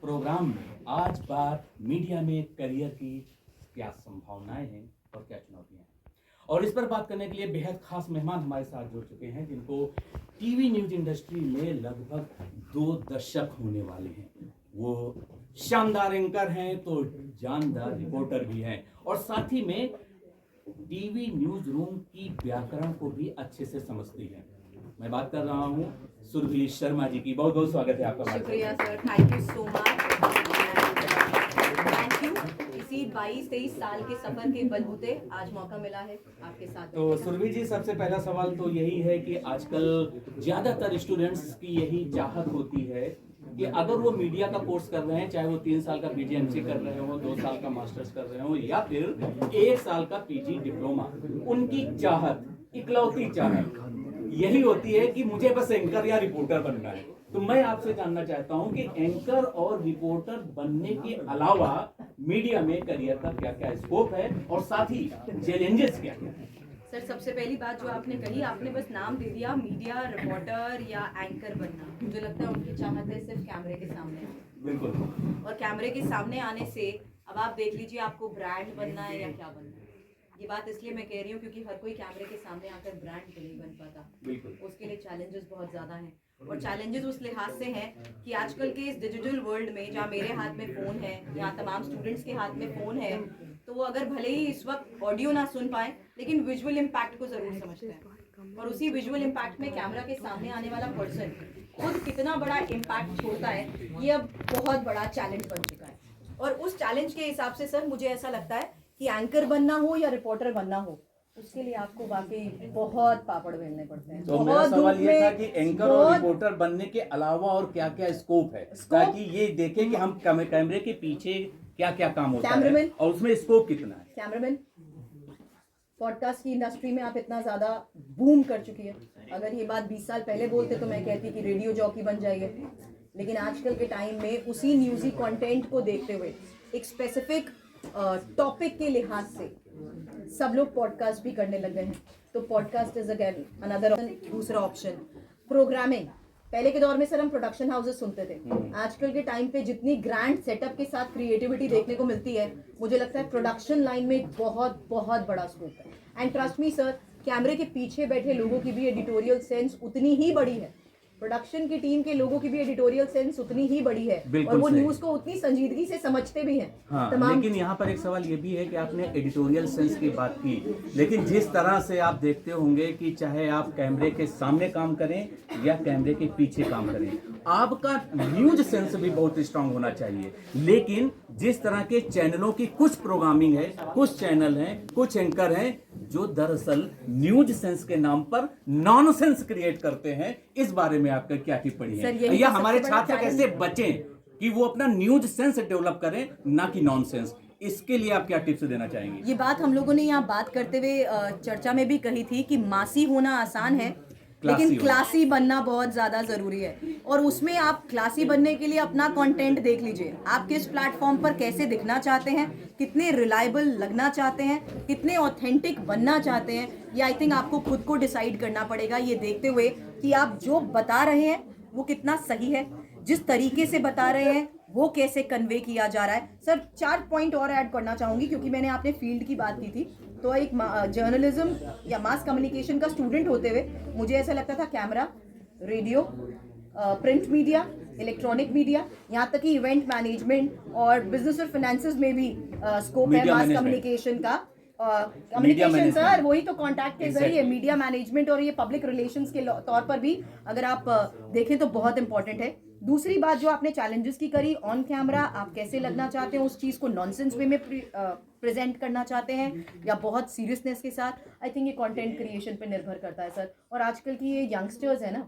Programme में आज बात मीडिया में करियर की क्या संभावनाएं हैं और क्या चुनौतियां हैं, और इस पर बात करने के लिए बेहद खास मेहमान हमारे साथ जुड़ चुके हैं जिनको टीवी न्यूज इंडस्ट्री में लगभग 2 दशक होने वाले हैं। वो शानदार एंकर हैं तो जानदार रिपोर्टर भी हैं और साथ ही में टीवी न्यूज रूम की व्याकरण को भी अच्छे से समझती हैं। मैं बात कर रहा हूँ सुरभि शर्मा जी की। बहुत बहुत स्वागत है आपका। शुक्रिया sir, thank you so much. Thank you. इसी 22-23 साल के सफर के बलबूते आज मौका मिला है आपके साथ। तो सुरभि जी, सबसे पहला सवाल तो यही है कि आजकल ज्यादातर स्टूडेंट्स की यही चाहत होती है कि अगर वो मीडिया का कोर्स कर रहे हैं, चाहे वो 3 साल का पीजीएमसी कर रहे हो, 2 साल का मास्टर्स कर रहे हो या फिर 1 साल का पीजी डिप्लोमा, उनकी चाहत, इकलौती चाहत यही होती है कि मुझे बस एंकर या रिपोर्टर बनना है। तो मैं आपसे जानना चाहता हूं कि एंकर और रिपोर्टर बनने के अलावा मीडिया में करियर का क्या क्या स्कोप है और साथ ही चैलेंजेस क्या क्या है। सर, सबसे पहली बात जो आपने कही, आपने बस नाम दे दिया मीडिया रिपोर्टर या एंकर बनना। मुझे लगता है उनकी चाहत है सिर्फ कैमरे के सामने। बिल्कुल। और कैमरे के सामने आने से अब आप देख लीजिए आपको ब्रांड बनना है या क्या बनना है। ये बात इसलिए मैं कह रही हूँ क्योंकि हर कोई कैमरे के सामने आकर ब्रांड तो नहीं बन पाता। उसके लिए चैलेंजेस बहुत ज़्यादा हैं और चैलेंजेस उस लिहाज से हैं कि आजकल के इस डिजिटल वर्ल्ड में जहाँ मेरे हाथ में फ़ोन है, यहाँ तमाम स्टूडेंट्स के हाथ में फ़ोन है, तो वो अगर भले ही इस वक्त ऑडियो ना सुन पाए लेकिन विजुअल इम्पैक्ट को ज़रूर समझते हैं। और उसी विजुअल इम्पैक्ट में कैमरा के सामने आने वाला पर्सन खुद कितना बड़ा इम्पैक्ट छोड़ता है, ये अब बहुत बड़ा चैलेंज बन चुका है। और उस चैलेंज के हिसाब से सर मुझे ऐसा लगता है कि एंकर बनना हो या रिपोर्टर बनना हो, उसके लिए आपको वाकई बहुत पापड़ बेलने पड़ते हैं। तो मेरा सवाल ये था कि एंकर और रिपोर्टर बनने के अलावा और क्या क्या स्कोप है, ताकि ये देखें कि हम कैमरे के पीछे क्या क्या काम होता है और उसमें स्कोप कितना है। कैमरामैन, पॉडकास्ट की इंडस्ट्री में आप इतना ज्यादा बूम कर चुकी है। अगर ये बात 20 साल पहले बोलते तो मैं कहती कि रेडियो जॉकी बन जाइए, लेकिन आजकल के टाइम में उसी न्यूज़ी कंटेंट को देखते हुए एक स्पेसिफिक टॉपिक के लिहाज से सब लोग पॉडकास्ट भी करने लग गए हैं। तो podcast is again another option. दूसरा ऑप्शन प्रोग्रामिंग। पहले के दौर में सर हम प्रोडक्शन हाउसेस सुनते थे। आजकल के टाइम पे जितनी ग्रैंड सेटअप के साथ क्रिएटिविटी देखने को मिलती है, मुझे लगता है प्रोडक्शन लाइन में बहुत बहुत बड़ा स्कोप है। एंड ट्रस्ट मी सर, कैमरे के पीछे बैठे लोगों की भी एडिटोरियल सेंस उतनी ही बड़ी है, प्रोडक्शन की टीम के लोगों की भी एडिटोरियल सेंस उतनी ही बड़ी है और वो न्यूज को उतनी संजीदगी से समझते भी हैं। हाँ, लेकिन यहाँ पर एक सवाल ये भी है कि आपने एडिटोरियल सेंस की बात की, लेकिन जिस तरह से आप देखते होंगे कि चाहे आप कैमरे के सामने काम करें या कैमरे के पीछे काम करें, आपका न्यूज सेंस भी बहुत स्ट्रांग होना चाहिए। लेकिन जिस तरह के चैनलों की कुछ प्रोग्रामिंग है, कुछ चैनल हैं, कुछ एंकर हैं जो दरअसल न्यूज सेंस के नाम पर नॉनसेंस क्रिएट करते हैं, इस बारे में आपका क्या टिप्पणी है? या हमारे छात्र कैसे बचें कि वो अपना न्यूज सेंस डेवलप करें, ना कि नॉनसेंस? इसके लिए आप क्या टिप्स देना चाहेंगे? ये बात हम लोगों ने यहाँ बात करते हुए चर्चा में भी कही थी कि मासी होना आसान है लेकिन क्लासी बनना बहुत ज़्यादा ज़रूरी है। और उसमें आप क्लासी बनने के लिए अपना कंटेंट देख लीजिए, आप किस प्लेटफॉर्म पर कैसे दिखना चाहते हैं, कितने रिलायबल लगना चाहते हैं, कितने ऑथेंटिक बनना चाहते हैं, ये आई थिंक आपको खुद को डिसाइड करना पड़ेगा, ये देखते हुए कि आप जो बता रहे हैं वो कितना सही है, जिस तरीके से बता रहे हैं वो कैसे कन्वे किया जा रहा है। सर 4 पॉइंट और ऐड करना चाहूँगी क्योंकि मैंने आपने फील्ड की बात की थी, तो एक जर्नलिज्म या मास कम्युनिकेशन का स्टूडेंट होते हुए मुझे ऐसा लगता था camera, radio, print media, electronic media, यहाँ तक कि इवेंट मैनेजमेंट और बिजनेस और फाइनेंसेस में भी स्कोप है मास कम्युनिकेशन का। कम्युनिकेशन सर वही तो कॉन्टैक्ट के जरिए मीडिया मैनेजमेंट और ये पब्लिक रिलेशंस के तौर पर भी अगर आप देखें तो बहुत इंपॉर्टेंट है। दूसरी बात जो आपने चैलेंजेस की करी, ऑन कैमरा आप कैसे लगना चाहते हैं, उस चीज़ को नॉनसेंस वे में प्रेजेंट करना चाहते हैं या बहुत सीरियसनेस के साथ, आई थिंक ये कंटेंट क्रिएशन पे निर्भर करता है सर। और आजकल की ये यंगस्टर्स है ना,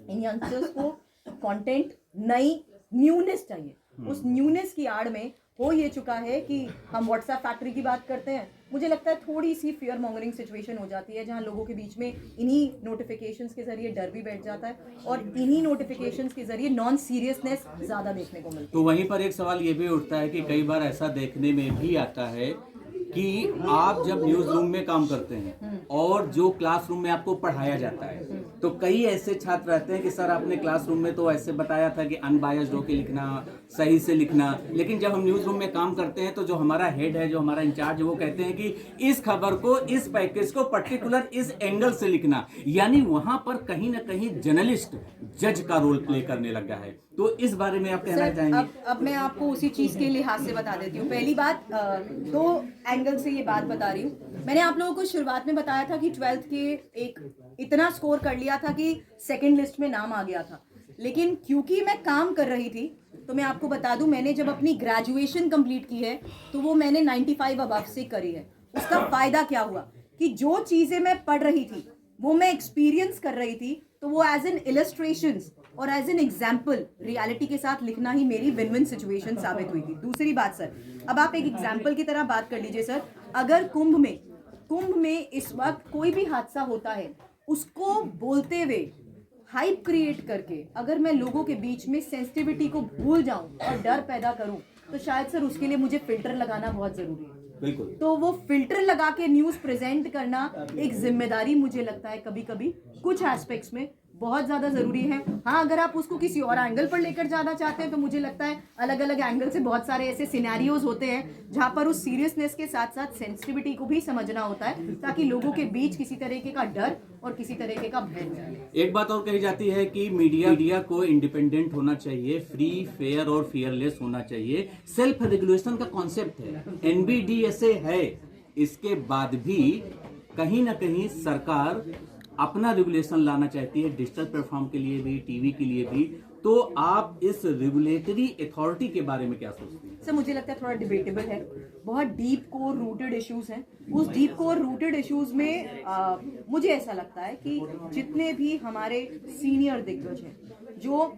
इन यंगस्टर्स को कंटेंट नई न्यूनेस चाहिए। उस न्यूनेस की आड़ में हो ये चुका है कि हम व्हाट्सएप फैक्ट्री की बात करते हैं, मुझे लगता है थोड़ी सी फियर मॉन्गरिंग सिचुएशन हो जाती है जहां लोगों के बीच में इन्हीं नोटिफिकेशंस के जरिए डर भी बैठ जाता है और इन्हीं नोटिफिकेशंस के जरिए नॉन सीरियसनेस ज़्यादा देखने को मिलती है। तो वहीं पर एक सवाल ये भी उठता है कि कई बार ऐसा देखने में भी आता है कि आप जब न्यूज़ रूम में काम करते हैं और जो क्लासरूम में आपको पढ़ाया जाता है तो कई ऐसे छात्र रहते हैं कि सर आपने क्लासरूम में तो ऐसे बताया था कि अनबायस्ड होकर लिखना, सही से लिखना, लेकिन जब हम न्यूज़ रूम में काम करते हैं तो जो हमारा हेड है, जो हमारा इंचार्ज है, वो कहते हैं कि इस खबर को, इस पैकेज को पर्टिकुलर इस एंगल से लिखना। यानी वहां पर कहीं ना कहीं जर्नलिस्ट जज का रोल प्ले करने लगा है। तो इस बारे में आप कहना चाहेंगे? अब मैं आपको उसी चीज के लिहाज से बता देती हूँ। पहली बात, दो एंगल से ये बात बता रही हूँ। मैंने आप लोगों को शुरुआत में बताया था कि 12th के एक इतना स्कोर कर लिया था कि सेकंड लिस्ट में नाम आ गया था, लेकिन क्योंकि मैं काम कर रही थी, तो मैं आपको बता दूं, मैंने जब अपनी ग्रेजुएशन कंप्लीट की है तो वो मैंने 95 अबव से करी है। उसका फायदा क्या हुआ कि जो चीजें मैं पढ़ रही थी वो मैं एक्सपीरियंस कर रही थी, तो वो एज एन इलस्ट्रेशंस और एज एन एग्जाम्पल रियलिटी के साथ लिखना ही मेरी विन विन सिचुएशन साबित हुई थी। दूसरी बात सर, अब आप एक एग्जाम्पल की तरह बात कर लीजिए सर, अगर कुंभ में इस वक्त कोई भी हादसा होता है, उसको बोलते हुए हाइप क्रिएट करके अगर मैं लोगों के बीच में सेंसिटिविटी को भूल जाऊं और डर पैदा करूं, तो शायद सर उसके लिए मुझे फिल्टर लगाना बहुत जरूरी है। बिल्कुल। तो वो फिल्टर लगा के न्यूज प्रेजेंट करना एक जिम्मेदारी मुझे लगता है कभी कभी कुछ एस्पेक्ट्स में बहुत ज्यादा जरूरी है। हाँ, अगर आप उसको किसी और एंगल पर लेकर जाना चाहते हैं तो मुझे लगता है अलग अलग एंगल से बहुत सारे ऐसे सिनेरियोज होते हैं जहां पर उस सीरियसनेस के साथ साथ सेंसिटिविटी को भी समझना होता है, ताकि लोगों के बीच किसी तरीके का डर और किसी तरीके का भय न जाए। एक बात और कही जाती है कि मीडिया को इंडिपेंडेंट होना चाहिए, फ्री, फेयर और फियरलेस होना चाहिए। सेल्फ रेगुलेशन का कॉन्सेप्ट है, एनबीडीएसए है, इसके बाद भी कहीं ना कहीं सरकार अपना रेगुलेशन लाना चाहती है, डिजिटल प्लेटफॉर्म के लिए भी, टीवी के लिए भी। तो आप इस रेगुलेटरी अथॉरिटी के बारे में क्या सोचते हैं? सर, मुझे लगता है थोड़ा डिबेटेबल है, बहुत डीप कोर रूटेड इश्यूज हैं। उस डीप कोर रूटेड इश्यूज में मुझे ऐसा लगता है कि जितने भी हमारे सीनियर दिग्गज हैं जो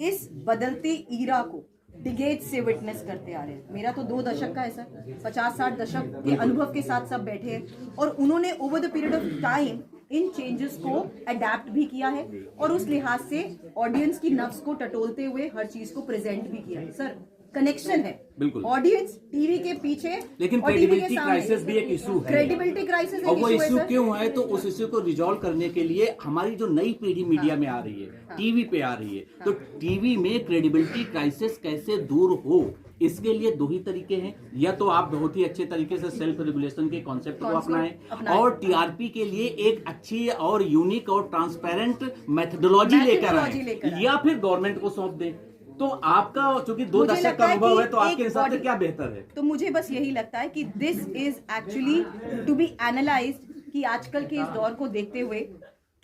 इस बदलते ईरा को डिकेड से विटनेस करते आ रहे हैं, मेरा तो 2 दशक का है सर, 50-60 दशक के अनुभव के साथ सब बैठे हैं और उन्होंने over the period of time in changes को अडेप्ट भी किया है और उस लिहाज से ऑडियंस की नफ्स को टटोलते हुए हर चीज को प्रेजेंट भी किया है। सर, कनेक्शन है बिल्कुल, ऑडियंस टीवी के पीछे, लेकिन क्रेडिबिलिटी क्राइसिस भी एक इशू है। क्रेडिबिलिटी क्राइसिस और वो इशू क्यों है? तो उस इशू को रिजॉल्व करने के लिए हमारी जो नई पीढ़ी मीडिया में आ रही है, टीवी पे आ रही है, तो टीवी में क्रेडिबिलिटी क्राइसिस कैसे दूर हो, इसके लिए 2 ही तरीके हैं। या तो आप बहुत ही अच्छे तरीके से सेल्फ रेगुलेशन के कॉन्सेप्ट को अपनाएं और टीआरपी के लिए एक अच्छी और यूनिक और ट्रांसपेरेंट मेथोडोलॉजी लेकर आए, या फिर गवर्नमेंट को सौंप दें। तो आपका चूंकि 2 दशक का अनुभव है, तो आपके हिसाब से क्या बेहतर है? तो मुझे बस यही लगता है कि this is actually to be analysed कि आजकल के इस दौर को देखते हुए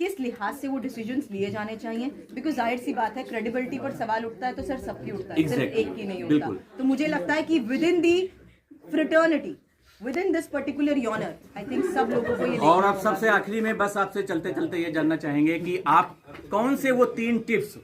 किस लिहाज से वो डिसीजंस लिए जाने चाहिए। बिकॉज जाहिर सी बात है, क्रेडिबिलिटी पर सवाल उठता है तो सर सबकी उठता है, सिर्फ एक की नहीं उठता। तो मुझे लगता है कि within the fraternity, within this particular genre, I think सब लोगों को ये। और अब सबसे आखिरी में बस आपसे चलते चलते ये जानना चाहेंगे कि आप कौन से वो 3 टिप्स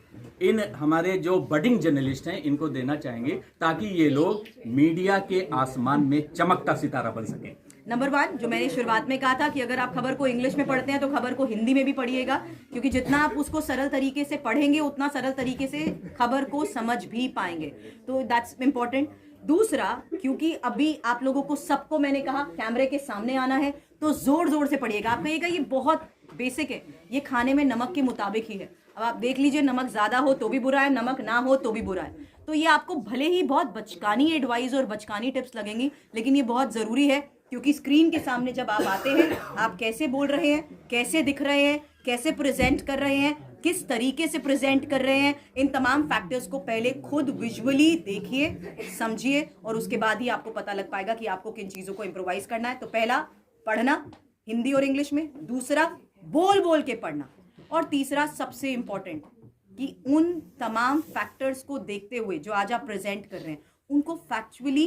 इन हमारे जो बडिंग जर्नलिस्ट हैं इनको देना चाहेंगे ताकि ये लोग मीडिया के आसमान में चमकता सितारा बन सके। नंबर 1, जो मैंने शुरुआत में कहा था कि अगर आप खबर को इंग्लिश में पढ़ते हैं तो खबर को हिंदी में भी पढ़िएगा, क्योंकि जितना आप उसको सरल तरीके से पढ़ेंगे उतना सरल तरीके से खबर को समझ भी पाएंगे। तो दैट्स इम्पोर्टेंट। दूसरा, क्योंकि अभी आप लोगों को सबको मैंने कहा कैमरे के सामने आना है, तो जोर जोर से पढ़िएगा। आप कहिएगा ये बहुत बेसिक है, ये खाने में नमक के मुताबिक ही है। अब आप देख लीजिए, नमक ज्यादा हो तो भी बुरा है, नमक ना हो तो भी बुरा है। तो ये आपको भले ही बहुत बचकानी एडवाइस और बचकानी टिप्स लगेंगी, लेकिन ये बहुत जरूरी है, क्योंकि स्क्रीन के सामने जब आप आते हैं, आप कैसे बोल रहे हैं, कैसे दिख रहे हैं, कैसे प्रेजेंट कर रहे हैं, किस तरीके से प्रेजेंट कर रहे हैं, इन तमाम फैक्टर्स को पहले खुद विजुअली देखिए, समझिए, और उसके बाद ही आपको पता लग पाएगा कि आपको किन चीजों को इम्प्रोवाइज करना है। तो पहला, पढ़ना हिंदी और इंग्लिश में। दूसरा, बोल बोल के पढ़ना। और तीसरा, सबसे इंपॉर्टेंट, कि उन तमाम फैक्टर्स को देखते हुए जो आज आप प्रेजेंट कर रहे हैं, उनको फैक्चुअली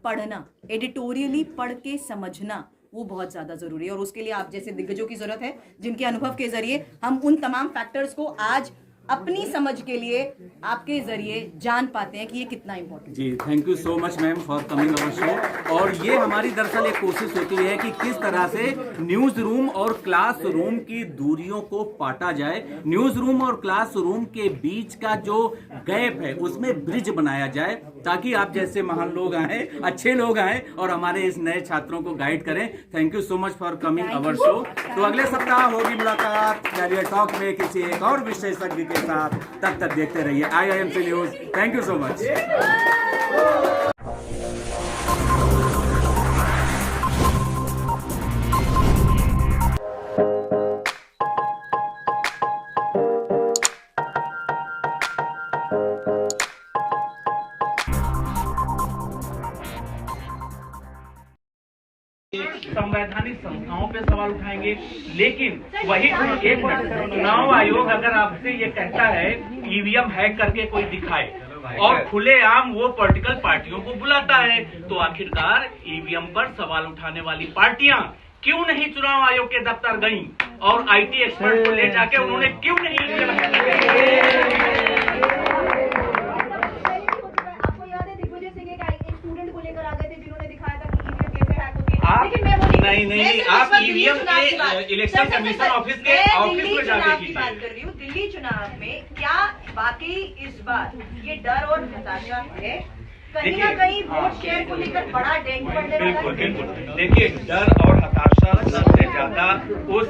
पढ़ना, एडिटोरियली पढ़ के समझना, वो बहुत ज्यादा जरूरी है। और उसके लिए आप जैसे दिग्गजों की जरूरत है, जिनके अनुभव के जरिए हम उन तमाम फैक्टर्स को आज अपनी समझ के लिए आपके जरिए जान पाते हैं कि ये कितना इम्पोर्टेंट। जी, thank you so much ma'am for coming our show. और ये हमारी दरअसल एक कोशिश होती है कि किस तरह से न्यूज रूम और क्लास रूम की दूरियों को पाटा जाए, न्यूज रूम और क्लास रूम के बीच का जो गैप है उसमें ब्रिज बनाया जाए, ताकि आप जैसे महान लोग आए, अच्छे लोग आए और हमारे इस नए छात्रों को गाइड करें। Thank you so much for coming our show. तो अगले सप्ताह होगी मुलाकात कैरियर टॉक में किसी एक और विशेषज्ञ के साथ। तब तक देखते रहिए IIMC news. Thank you so much. संवैधानिक संस्थाओं पे सवाल उठाएंगे, लेकिन वही एक मिनट, चुनाव आयोग अगर आपसे ये कहता है ईवीएम हैक करके कोई दिखाए और खुलेआम वो पॉलिटिकल पार्टियों को बुलाता है, तो आखिरकार ईवीएम पर सवाल उठाने वाली पार्टियां क्यों नहीं चुनाव आयोग के दफ्तर गईं और IT एक्सपर्ट को ले जाके उन्होंने क्यों नहीं ईवीएम हैक आपको याद है दिग्विजय सिंह एक स्टूडेंट को लेकर आ गए थे जिन्होंने दिखाया था कि ईवीएम कैसे हैक होती है। आप लेकिन मैं वो नहीं आप ईवीएम के इलेक्शन कमीशन ऑफिस के ऑफिस में जाके की बात कर रही हूँ। दिल्ली चुनाव में क्या वाकई इस बार ये डर और हताशा है? कहीं ना कहीं वोट शेयर को लेकर बड़ा डेंट पड़ने वाला है। बिल्कुल देखिए, डर और हताशा सबसे ज्यादा वो